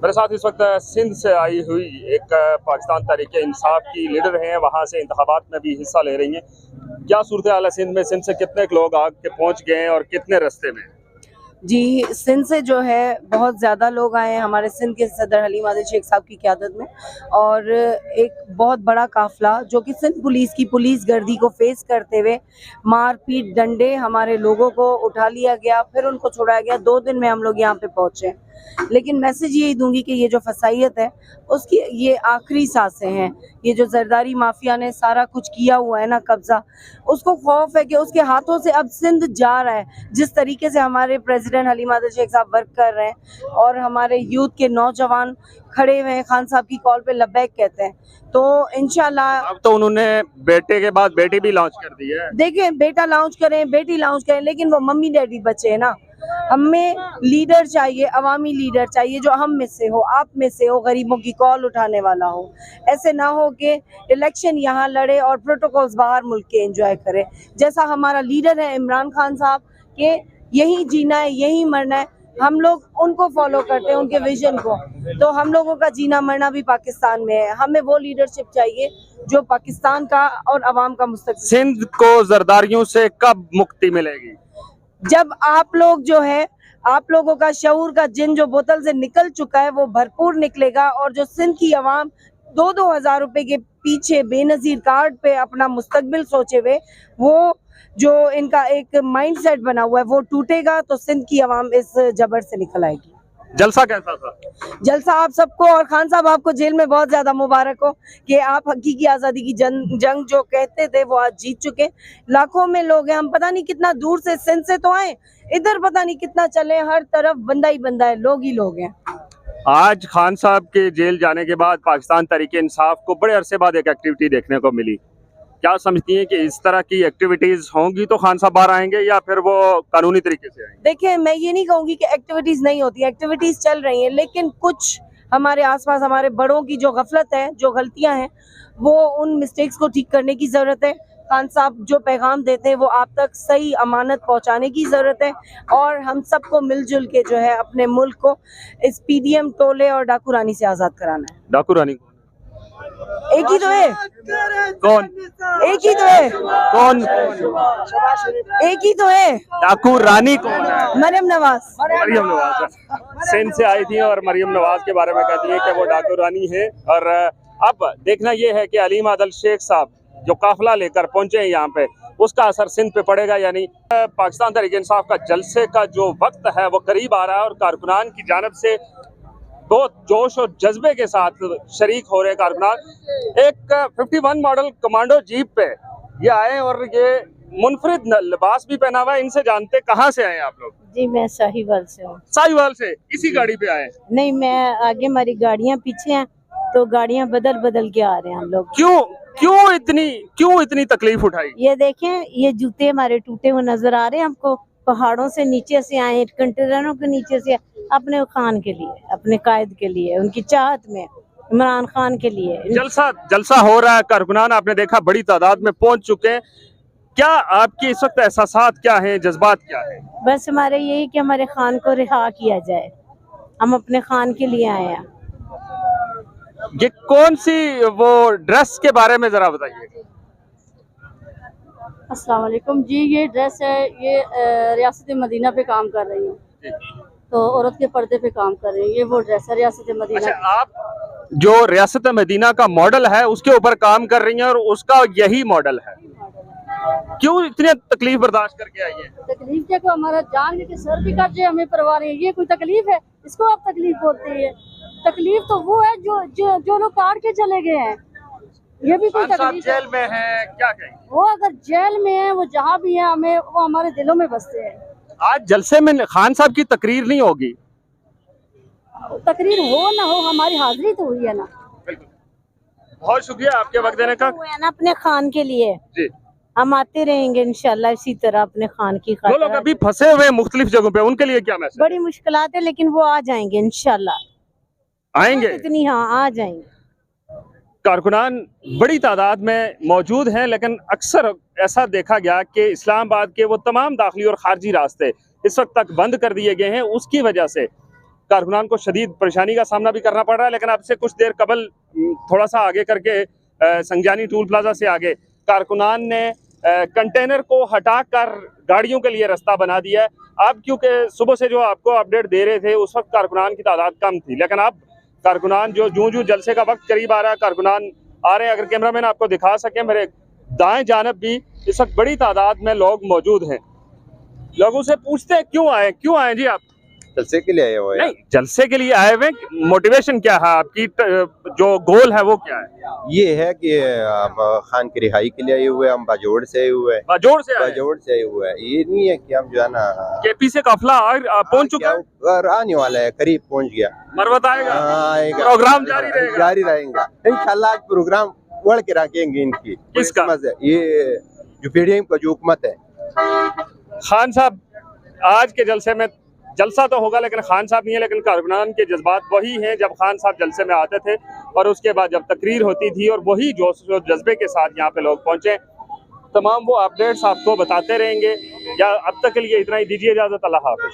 मेरे साथ इस वक्त सिंध से आई हुई एक पाकिस्तान तहरीक इंसाफ की लीडर हैं, वहाँ से इंतखाबात में भी हिस्सा ले रही हैं। क्या सूरत हाल है सिंध में? सिंध से कितने लोग आके पहुँच गए हैं और कितने रास्ते में? जी, सिंध से जो है बहुत ज़्यादा लोग आए हैं हमारे सिंध के सदर हलीम आदिल शेख साहब की क़यादत में, और एक बहुत बड़ा काफ़िला जो कि सिंध पुलिस की पुलिस गर्दी को फेस करते हुए मारपीट डंडे हमारे लोगों को उठा लिया गया, फिर उनको छुड़ाया गया। 2 दिन में हम लोग यहाँ पे पहुँचे। लेकिन मैसेज यही दूंगी कि ये जो फसाइयत है उसकी ये आखिरी सांसें हैं। ये जो जरदारी माफिया ने सारा कुछ किया हुआ है ना कब्जा, उसको खौफ है कि उसके हाथों से अब सिंध जा रहा है। जिस तरीके से हमारे प्रेसिडेंट हलीम आदिल शेख साहब वर्क कर रहे हैं और हमारे यूथ के नौजवान खड़े हुए हैं, खान साहब की कॉल पे लब्बैक कहते हैं, तो इंशाल्लाह। अब तो उन्होंने बेटे के बाद बेटी भी लॉन्च कर दी है। देखें, बेटा लॉन्च करें, बेटी लॉन्च करें, लेकिन वो मम्मी डैडी बचे हैं ना। हमें लीडर चाहिए, अवामी लीडर चाहिए जो हम में से हो, आप में से हो, गरीबों की कॉल उठाने वाला हो। ऐसे ना हो कि इलेक्शन यहाँ लड़े और प्रोटोकॉल्स बाहर मुल्क के एंजॉय करे। जैसा हमारा लीडर है इमरान खान साहब के यही जीना है, यही मरना है, हम लोग उनको फॉलो करते हैं, उनके विजन को। तो हम लोगों का जीना मरना भी पाकिस्तान में है। हमें वो लीडरशिप चाहिए जो पाकिस्तान का और अवाम का मुस्तकबिल। सिंध को जरदारियों से कब मुक्ति मिलेगी? जब आप लोग जो है, आप लोगों का शऊर का जिन जो बोतल से निकल चुका है वो भरपूर निकलेगा, और जो सिंध की आवाम 2-2 हज़ार रुपए के पीछे बेनजीर कार्ड पे अपना मुस्तकबिल सोचे हुए, वो जो इनका एक माइंडसेट बना हुआ है वो टूटेगा, तो सिंध की आवाम इस जबर से निकल आएगी। जलसा कैसा था? जलसा आप सबको, और खान साहब आपको जेल में बहुत ज्यादा मुबारक हो कि आप हकीकी आज़ादी की जंग जो कहते थे वो आज जीत चुके। लाखों में लोग हैं, हम पता नहीं कितना दूर से सिंध से तो आए, इधर पता नहीं कितना चले, हर तरफ बंदा ही बंदा है, लोग ही लोग हैं। आज खान साहब के जेल जाने के बाद पाकिस्तान तहरीक इंसाफ को बड़े अरसे बाद एक एक्टिविटी देखने को मिली। क्या समझती हैं कि इस तरह की एक्टिविटीज होंगी तो खान साहब बाहर आएंगे या फिर वो कानूनी तरीके से आएंगे? देखिए, मैं ये नहीं कहूँगी कि एक्टिविटीज नहीं होती, एक्टिविटीज चल रही हैं, लेकिन कुछ हमारे आसपास हमारे बड़ों की जो गफलत है, जो गलतियां हैं, वो उन मिस्टेक्स को ठीक करने की जरूरत है। खान साहब जो पैगाम देते हैं वो आप तक सही अमानत पहुंचाने की जरूरत है, और हम सबको मिलजुल के जो है अपने मुल्क को इस पीडीएम टोले और डाकू रानी से आजाद कराना है। डाकू रानी एक ही तो है। कौन? एक ही तो है। कौन? एक ही तो है। डाकू रानी कौन है? मरियम नवाज। मरियम नवाज सिंध से आई थी और मरियम नवाज के बारे में कहती है कि वो डाकू रानी है। और अब देखना ये है कि हलीम आदिल शेख साहब जो काफिला लेकर पहुंचे हैं यहाँ पे, उसका असर सिंध पे पड़ेगा या नहीं। पाकिस्तान तहरीक इंसाफ का जलसे का जो वक्त है वो करीब आ रहा है, और कारकुनान की जानिब से बहुत जोश और जज्बे के साथ शरीक हो रहे कारकुनान। एक 51 मॉडल कमांडो जीप पे ये आए और ये मुनफरिद लिबास भी पहना हुआ है। इनसे जानते कहाँ से आए आप लोग? जी, मैं साहिवाल से हूँ। साहिवाल से? इसी गाड़ी पे आए? नहीं, मैं आगे, हमारी गाड़ियाँ पीछे हैं, तो गाड़ियाँ बदल बदल के आ रहे हैं हम लोग। क्यों इतनी तकलीफ उठाई? ये देखें, ये जूते हमारे टूटे हुए नजर आ रहे हैं हमको। पहाड़ों से नीचे से आए, कंटेनरों के नीचे से, अपने खान के लिए, अपने कायद के लिए, उनकी चाहत में, इमरान खान के लिए। जलसा हो रहा है, कारकुनान आपने देखा बड़ी तादाद में पहुंच चुके हैं। क्या आपके इस वक्त एहसासात क्या हैं, जज्बात क्या हैं? बस हमारे यही कि हमारे खान को रिहा किया जाए, हम अपने खान के लिए आए हैं। ये कौन सी वो ड्रेस के बारे में जरा बताइए। अस्सलाम वालेकुम जी, ये ड्रेस है, ये रियासत मदीना पे काम कर रही हूँ, तो औरत के पर्दे पे काम कर रही हूँ। ये वो ड्रेस है रियासत मदीना। अच्छा, आप जो रियासत मदीना का मॉडल है उसके ऊपर काम कर रही हैं और उसका यही मॉडल है। क्यों इतनी तकलीफ बर्दाश्त करके आई है? तकलीफ क्या, को हमारा जान के सर भी कट जाए, हमें परवाह नहीं। ये कोई तकलीफ है? इसको आप तकलीफ बोलते हैं? तकलीफ तो वो है जो लोग काट के चले गए हैं। ये भी कोई तकलीफ? जेल में है, क्या कहें? वो अगर जेल में है, वो जहाँ भी है, हमें वो हमारे दिलों में बसते हैं। आज जलसे में खान साहब की तकरीर नहीं होगी? तकरीर हो ना हो, हमारी हाजिरी तो हुई है ना। बहुत शुक्रिया आपके वक्त देने का। हुए हैं ना अपने खान के लिए जी, हम आते रहेंगे इंशाल्लाह इसी तरह अपने खान की जो लोग अभी फंसे हुए हैं मुख्तलिफ जगहों पे, उनके लिए क्या मैसेज? बड़ी मुश्किलात है, लेकिन वो आ जाएंगे इंशाल्लाह। आएंगे इतनी, हाँ, आ जाएंगे। कारकुनान बड़ी तादाद में मौजूद हैं, लेकिन अक्सर ऐसा देखा गया कि इस्लामाबाद के वो तमाम दाखिली और खारजी रास्ते इस वक्त तक बंद कर दिए गए हैं। उसकी वजह से कारकुनान को शदीद परेशानी का सामना भी करना पड़ रहा है। लेकिन अब से कुछ देर कबल थोड़ा सा आगे करके संजानी टूल प्लाजा से आगे कारकुनान ने कंटेनर को हटाकर गाड़ियों के लिए रास्ता बना दिया है। अब क्योंकि सुबह से जो आपको अपडेट दे रहे थे उस वक्त कारकुनान की तादाद कम थी, लेकिन अब कारकुनान जो जूं जलसे का वक्त करीब आ रहा है, कारकुनान आ रहे हैं। अगर कैमरामैन आपको दिखा सके, मेरे दाएं जानब भी इस वक्त बड़ी तादाद में लोग मौजूद हैं। लोगों से पूछते हैं क्यों आए जी आप? जलसे के लिए आए हुए हैं। नहीं, जलसे के लिए आए हुए, मोटिवेशन क्या है आपकी, जो गोल है वो क्या है? ये है कि हम खान की रिहाई के लिए आए हुए हैं। हम बाजोड़ से आए हुए हैं। बाजोड़ से आए हुए हैं। ये नहीं है कि हम जो है ना केपी से काफिला पहुंच चुका है और आने वाला है, करीब पहुंच गया। मरवत आएगा, आएगा, प्रोग्राम जारी रहेगा इंशाल्लाह। आज प्रोग्राम बढ़ के रखेंगे इनकी। किसका? ये जो पीडीएम का जो हुकूमत है। खान साहब आज के जलसे में जलसा तो होगा लेकिन खान साहब नहीं है, लेकिन कारकुनान के जज्बात वही हैं जब खान साहब जलसे में आते थे और उसके बाद जब तकरीर होती थी, और वही जोश और जज्बे के साथ यहाँ पे लोग पहुंचे। तमाम वो अपडेट्स आपको बताते रहेंगे। या अब तक के लिए इतना ही, दीजिए इजाजत, अल्लाह हाफिज।